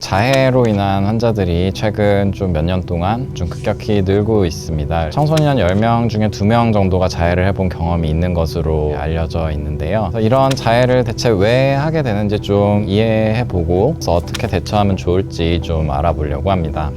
자해로 인한 환자들이 최근 좀 몇 년 동안 좀 급격히 늘고 있습니다. 청소년 10명 중에 2명 정도가 자해를 해본 경험이 있는 것으로 알려져 있는데요. 이런 자해를 대체 왜 하게 되는지 좀 이해해보고 어떻게 대처하면 좋을지 좀 알아보려고 합니다.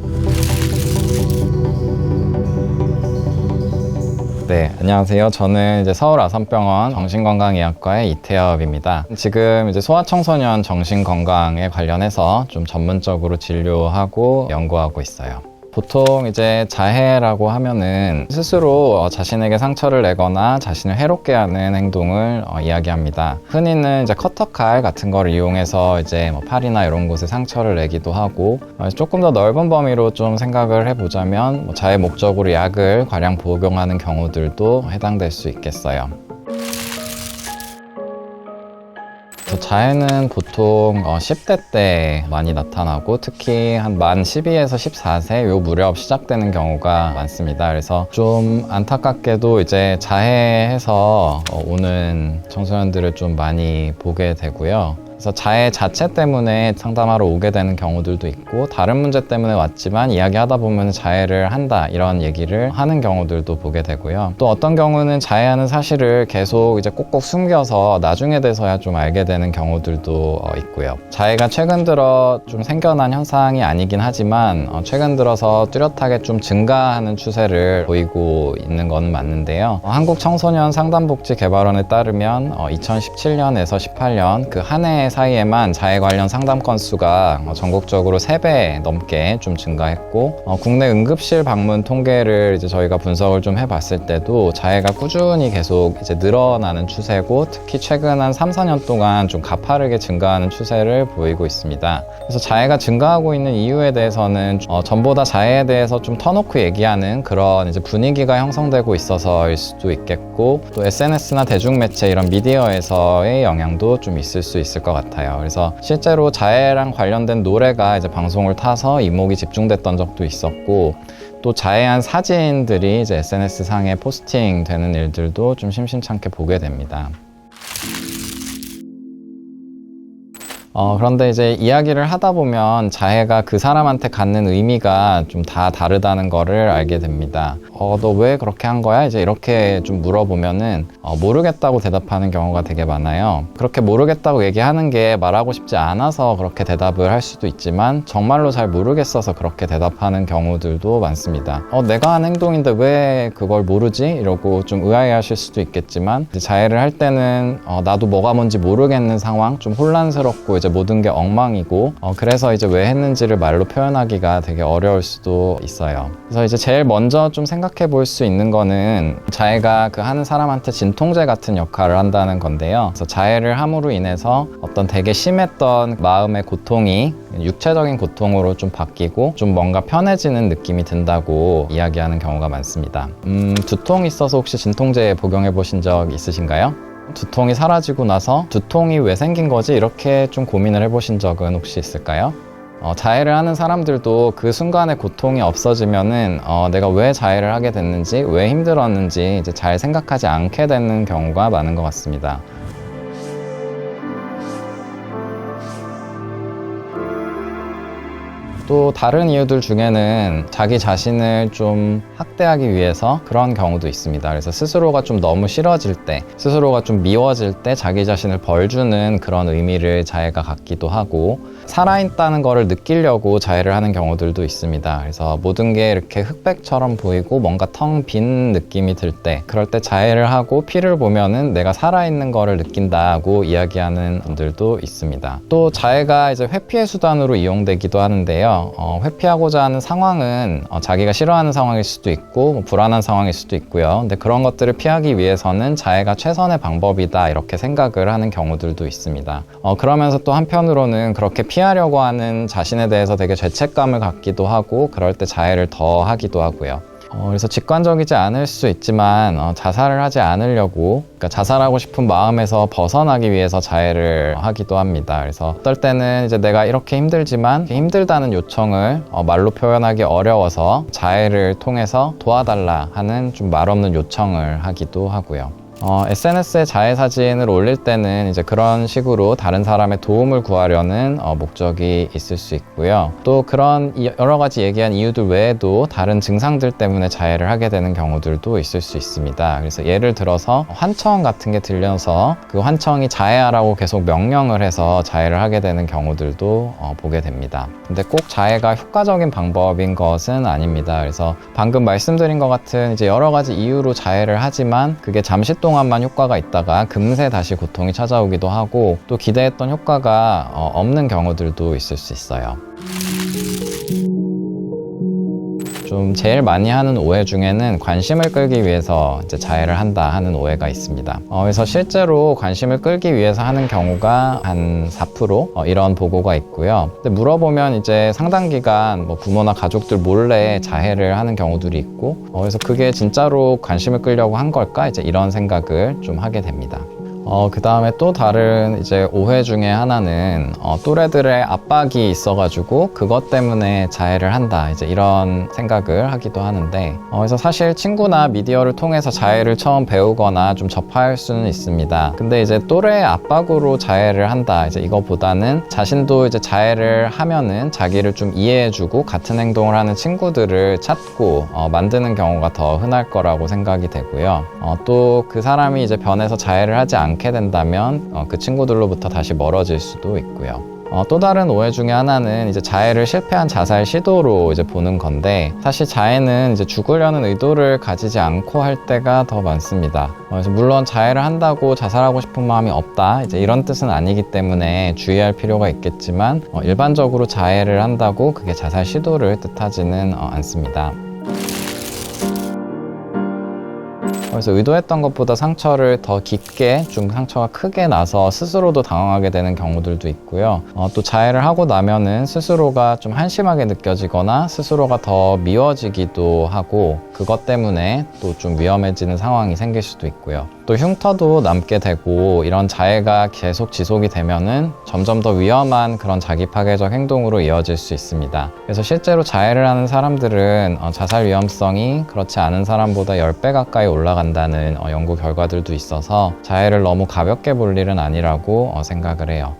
네, 안녕하세요. 저는 이제 서울 아산병원 정신건강의학과의 이태엽입니다. 지금 이제 소아청소년 정신건강에 관련해서 좀 전문적으로 진료하고 연구하고 있어요. 보통 이제 자해라고 하면은 스스로 자신에게 상처를 내거나 자신을 해롭게 하는 행동을 이야기합니다. 흔히는 이제 커터칼 같은 걸 이용해서 이제 뭐 팔이나 이런 곳에 상처를 내기도 하고, 조금 더 넓은 범위로 좀 생각을 해보자면 뭐 자해 목적으로 약을 과량 복용하는 경우들도 해당될 수 있겠어요. 자해는 보통 10대 때 많이 나타나고, 특히 한 만 12에서 14세 요 무렵 시작되는 경우가 많습니다. 그래서 좀 안타깝게도 이제 자해해서 오는 청소년들을 좀 많이 보게 되고요. 그래서 자해 자체 때문에 상담하러 오게 되는 경우들도 있고, 다른 문제 때문에 왔지만 이야기하다 보면 자해를 한다 이런 얘기를 하는 경우들도 보게 되고요. 또 어떤 경우는 자해하는 사실을 계속 이제 꼭꼭 숨겨서 나중에 돼서야 좀 알게 되는 경우들도 있고요. 자해가 최근 들어 좀 생겨난 현상이 아니긴 하지만 최근 들어서 뚜렷하게 좀 증가하는 추세를 보이고 있는 건 맞는데요. 한국청소년상담복지개발원에 따르면 2017년에서 18년 그 한 해 사이에만 자해 관련 상담 건수가 전국적으로 3배 넘게 좀 증가했고, 국내 응급실 방문 통계를 이제 저희가 분석을 좀 해봤을 때도 자해가 꾸준히 계속 이제 늘어나는 추세고, 특히 최근 한 3, 4년 동안 좀 가파르게 증가하는 추세를 보이고 있습니다. 그래서 자해가 증가하고 있는 이유에 대해서는 전보다 자해에 대해서 좀 터놓고 얘기하는 그런 이제 분위기가 형성되고 있어서일 수도 있겠고, 또 SNS나 대중매체 이런 미디어에서의 영향도 좀 있을 수 있을 것 같아요. 그래서 실제로 자해랑 관련된 노래가 이제 방송을 타서 이목이 집중됐던 적도 있었고, 또 자해한 사진들이 이제 SNS 상에 포스팅 되는 일들도 좀 심심찮게 보게 됩니다. 그런데 이제 이야기를 하다 보면 자해가 그 사람한테 갖는 의미가 좀 다 다르다는 거를 알게 됩니다. 너 왜 그렇게 한 거야? 이제 이렇게 좀 물어보면은 모르겠다고 대답하는 경우가 되게 많아요. 그렇게 모르겠다고 얘기하는 게 말하고 싶지 않아서 그렇게 대답을 할 수도 있지만, 정말로 잘 모르겠어서 그렇게 대답하는 경우들도 많습니다. 내가 한 행동인데 왜 그걸 모르지? 이러고 좀 의아해하실 수도 있겠지만, 이제 자해를 할 때는 나도 뭐가 뭔지 모르겠는 상황, 좀 혼란스럽고 이제 모든 게 엉망이고, 그래서 이제 왜 했는지를 말로 표현하기가 되게 어려울 수도 있어요. 그래서 이제 제일 먼저 좀 생각해 볼 수 있는 거는 자해가 그 하는 사람한테 진통제 같은 역할을 한다는 건데요. 그래서 자해를 함으로 인해서 어떤 되게 심했던 마음의 고통이 육체적인 고통으로 좀 바뀌고 좀 뭔가 편해지는 느낌이 든다고 이야기하는 경우가 많습니다. 두통이 있어서 혹시 진통제 복용해 보신 적 있으신가요? 두통이 사라지고 나서 두통이 왜 생긴 거지? 이렇게 좀 고민을 해보신 적은 혹시 있을까요? 자해를 하는 사람들도 그 순간의 고통이 없어지면은 내가 왜 자해를 하게 됐는지, 왜 힘들었는지 이제 잘 생각하지 않게 되는 경우가 많은 것 같습니다. 또 다른 이유들 중에는 자기 자신을 좀 학대하기 위해서 그런 경우도 있습니다. 그래서 스스로가 좀 너무 싫어질 때, 스스로가 좀 미워질 때 자기 자신을 벌주는 그런 의미를 자해가 갖기도 하고, 살아있다는 거를 느끼려고 자해를 하는 경우들도 있습니다. 그래서 모든 게 이렇게 흑백처럼 보이고 뭔가 텅 빈 느낌이 들 때, 그럴 때 자해를 하고 피를 보면은 내가 살아있는 거를 느낀다고 이야기하는 분들도 있습니다. 또 자해가 이제 회피의 수단으로 이용되기도 하는데요. 회피하고자 하는 상황은 자기가 싫어하는 상황일 수도 있고 뭐 불안한 상황일 수도 있고요. 근데 그런 것들을 피하기 위해서는 자해가 최선의 방법이다 이렇게 생각을 하는 경우들도 있습니다. 그러면서 또 한편으로는 그렇게 피하려고 하는 자신에 대해서 되게 죄책감을 갖기도 하고, 그럴 때 자해를 더 하기도 하고요. 그래서 직관적이지 않을 수 있지만 자살을 하지 않으려고, 그러니까 자살하고 싶은 마음에서 벗어나기 위해서 자해를 하기도 합니다. 그래서 어떨 때는 이제 내가 이렇게 힘들지만 힘들다는 요청을 말로 표현하기 어려워서 자해를 통해서 도와달라 하는 좀 말없는 요청을 하기도 하고요. SNS에 자해 사진을 올릴 때는 이제 그런 식으로 다른 사람의 도움을 구하려는 목적이 있을 수 있고요. 또 그런 여러 가지 얘기한 이유들 외에도 다른 증상들 때문에 자해를 하게 되는 경우들도 있을 수 있습니다. 그래서 예를 들어서 환청 같은 게 들려서 그 환청이 자해하라고 계속 명령을 해서 자해를 하게 되는 경우들도 보게 됩니다. 근데 꼭 자해가 효과적인 방법인 것은 아닙니다. 그래서 방금 말씀드린 것 같은 이제 여러 가지 이유로 자해를 하지만 그게 잠시 동안만 효과가 있다가 금세 다시 고통이 찾아오기도 하고 또 기대했던 효과가 없는 경우들도 있을 수 있어요. 좀 제일 많이 하는 오해 중에는 관심을 끌기 위해서 이제 자해를 한다 하는 오해가 있습니다. 그래서 실제로 관심을 끌기 위해서 하는 경우가 한 4% 이런 보고가 있고요. 근데 물어보면 이제 상당 기간 부모나 가족들 몰래 자해를 하는 경우들이 있고, 그래서 그게 진짜로 관심을 끌려고 한 걸까? 이제 이런 생각을 좀 하게 됩니다. 그 다음에 또 다른 이제 오해 중에 하나는 또래들의 압박이 있어가지고 그것 때문에 자해를 한다 이제 이런 생각을 하기도 하는데, 그래서 사실 친구나 미디어를 통해서 자해를 처음 배우거나 좀 접할 수는 있습니다. 근데 이제 또래의 압박으로 자해를 한다 이제 이거보다는 자신도 이제 자해를 하면은 자기를 좀 이해해주고 같은 행동을 하는 친구들을 찾고 만드는 경우가 더 흔할 거라고 생각이 되고요. 또 그 사람이 이제 변해서 자해를 하지 않게 된다면 그 친구들로부터 다시 멀어질 수도 있고요. 또 다른 오해 중에 하나는 이제 자해를 실패한 자살 시도로 이제 보는 건데, 사실 자해는 이제 죽으려는 의도를 가지지 않고 할 때가 더 많습니다. 그래서 물론 자해를 한다고 자살하고 싶은 마음이 없다 이제 이런 뜻은 아니기 때문에 주의할 필요가 있겠지만 일반적으로 자해를 한다고 그게 자살 시도를 뜻하지는 않습니다. 그래서 의도했던 것보다 상처를 더 깊게 좀 상처가 크게 나서 스스로도 당황하게 되는 경우들도 있고요. 또 자해를 하고 나면은 스스로가 좀 한심하게 느껴지거나 스스로가 더 미워지기도 하고 그것 때문에 또 좀 위험해지는 상황이 생길 수도 있고요. 또 흉터도 남게 되고 이런 자해가 계속 지속이 되면은 점점 더 위험한 그런 자기 파괴적 행동으로 이어질 수 있습니다. 그래서 실제로 자해를 하는 사람들은 자살 위험성이 그렇지 않은 사람보다 10배 가까이 올라간다는 연구 결과들도 있어서 자해를 너무 가볍게 볼 일은 아니라고 생각을 해요.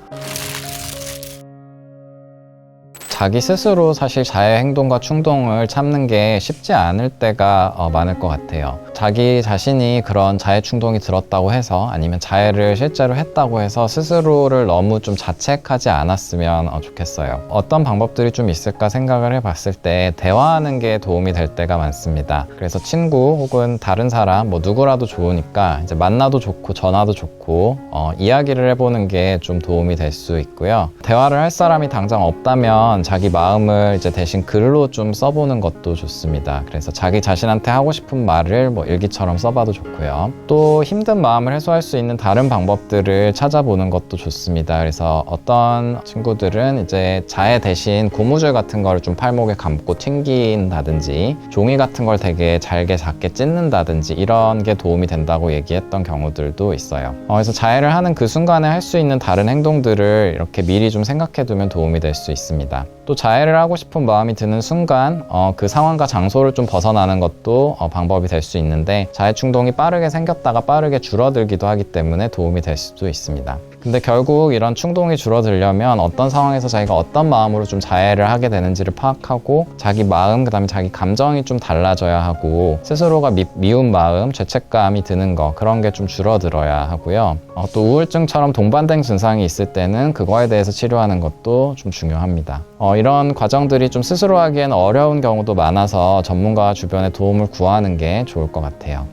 자기 스스로 사실 자해 행동과 충동을 참는 게 쉽지 않을 때가 많을 것 같아요. 자기 자신이 그런 자해 충동이 들었다고 해서 아니면 자해를 실제로 했다고 해서 스스로를 너무 좀 자책하지 않았으면 좋겠어요. 어떤 방법들이 좀 있을까 생각을 해봤을 때 대화하는 게 도움이 될 때가 많습니다. 그래서 친구 혹은 다른 사람 누구라도 좋으니까 이제 만나도 좋고 전화도 좋고 이야기를 해보는 게 좀 도움이 될 수 있고요. 대화를 할 사람이 당장 없다면 자기 마음을 이제 대신 글로 좀 써보는 것도 좋습니다. 그래서 자기 자신한테 하고 싶은 말을 일기처럼 써봐도 좋고요. 또 힘든 마음을 해소할 수 있는 다른 방법들을 찾아보는 것도 좋습니다. 그래서 어떤 친구들은 이제 자해 대신 고무줄 같은 걸 좀 팔목에 감고 튕긴다든지 종이 같은 걸 되게 잘게 작게 찢는다든지 이런 게 도움이 된다고 얘기했던 경우들도 있어요. 그래서 자해를 하는 그 순간에 할 수 있는 다른 행동들을 이렇게 미리 좀 생각해두면 도움이 될 수 있습니다. 또 자해를 하고 싶은 마음이 드는 순간 그 상황과 장소를 좀 벗어나는 것도 방법이 될 수 있는데, 자해 충동이 빠르게 생겼다가 빠르게 줄어들기도 하기 때문에 도움이 될 수도 있습니다. 근데 결국 이런 충동이 줄어들려면 어떤 상황에서 자기가 어떤 마음으로 좀 자해를 하게 되는지를 파악하고 자기 마음, 그 다음에 자기 감정이 좀 달라져야 하고 스스로가 미운 마음, 죄책감이 드는 거 그런 게 좀 줄어들어야 하고요. 또 우울증처럼 동반된 증상이 있을 때는 그거에 대해서 치료하는 것도 좀 중요합니다. 이런 과정들이 좀 스스로 하기에는 어려운 경우도 많아서 전문가와 주변의 도움을 구하는 게 좋을 것 같아요.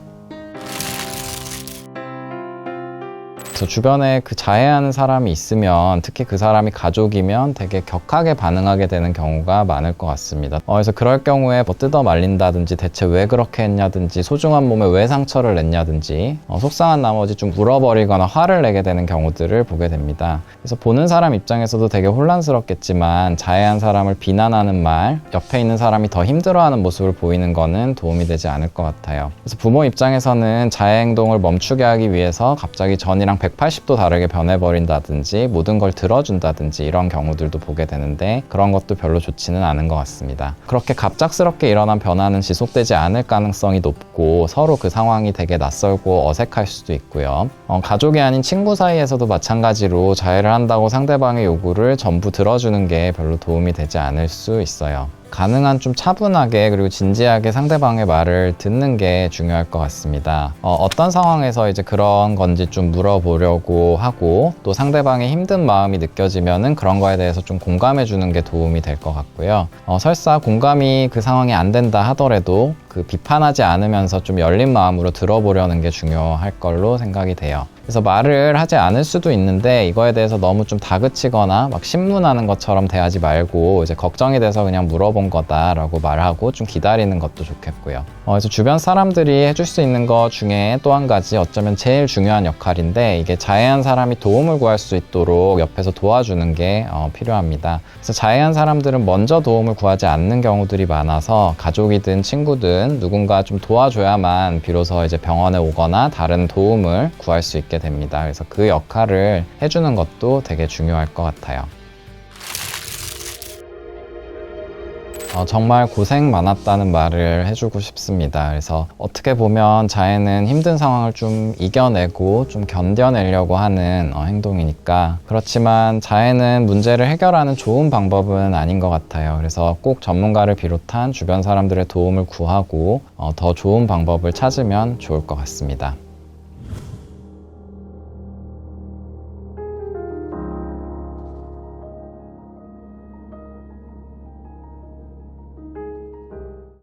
그래서 주변에 그 자해하는 사람이 있으면 특히 그 사람이 가족이면 되게 격하게 반응하게 되는 경우가 많을 것 같습니다. 그래서 그럴 경우에 뜯어 말린다든지 대체 왜 그렇게 했냐든지 소중한 몸에 왜 상처를 냈냐든지 속상한 나머지 좀 울어버리거나 화를 내게 되는 경우들을 보게 됩니다. 그래서 보는 사람 입장에서도 되게 혼란스럽겠지만 자해한 사람을 비난하는 말, 옆에 있는 사람이 더 힘들어하는 모습을 보이는 거는 도움이 되지 않을 것 같아요. 그래서 부모 입장에서는 자해 행동을 멈추게 하기 위해서 갑자기 전이랑 180도 다르게 변해버린다든지 모든 걸 들어준다든지 이런 경우들도 보게 되는데 그런 것도 별로 좋지는 않은 것 같습니다. 그렇게 갑작스럽게 일어난 변화는 지속되지 않을 가능성이 높고 서로 그 상황이 되게 낯설고 어색할 수도 있고요. 가족이 아닌 친구 사이에서도 마찬가지로 자해를 한다고 상대방의 요구를 전부 들어주는 게 별로 도움이 되지 않을 수 있어요. 가능한 좀 차분하게 그리고 진지하게 상대방의 말을 듣는 게 중요할 것 같습니다. 어떤 상황에서 이제 그런 건지 좀 물어보려고 하고 또 상대방의 힘든 마음이 느껴지면은 그런 거에 대해서 좀 공감해 주는 게 도움이 될 것 같고요. 설사 공감이 그 상황이 안 된다 하더라도 그 비판하지 않으면서 좀 열린 마음으로 들어보려는 게 중요할 걸로 생각이 돼요. 그래서 말을 하지 않을 수도 있는데 이거에 대해서 너무 좀 다그치거나 막 신문하는 것처럼 대하지 말고 이제 걱정이 돼서 그냥 물어본 거다라고 말하고 좀 기다리는 것도 좋겠고요. 그래서 주변 사람들이 해줄 수 있는 것 중에 또 한 가지 어쩌면 제일 중요한 역할인데 이게 자해한 사람이 도움을 구할 수 있도록 옆에서 도와주는 게 필요합니다. 그래서 자해한 사람들은 먼저 도움을 구하지 않는 경우들이 많아서 가족이든 친구든 누군가 좀 도와줘야만 비로소 이제 병원에 오거나 다른 도움을 구할 수 있게 됩니다. 그래서 그 역할을 해주는 것도 되게 중요할 것 같아요. 정말 고생 많았다는 말을 해주고 싶습니다. 그래서 어떻게 보면 자해는 힘든 상황을 좀 이겨내고 좀 견뎌내려고 하는 행동이니까 그렇지만 자해는 문제를 해결하는 좋은 방법은 아닌 것 같아요. 그래서 꼭 전문가를 비롯한 주변 사람들의 도움을 구하고 더 좋은 방법을 찾으면 좋을 것 같습니다.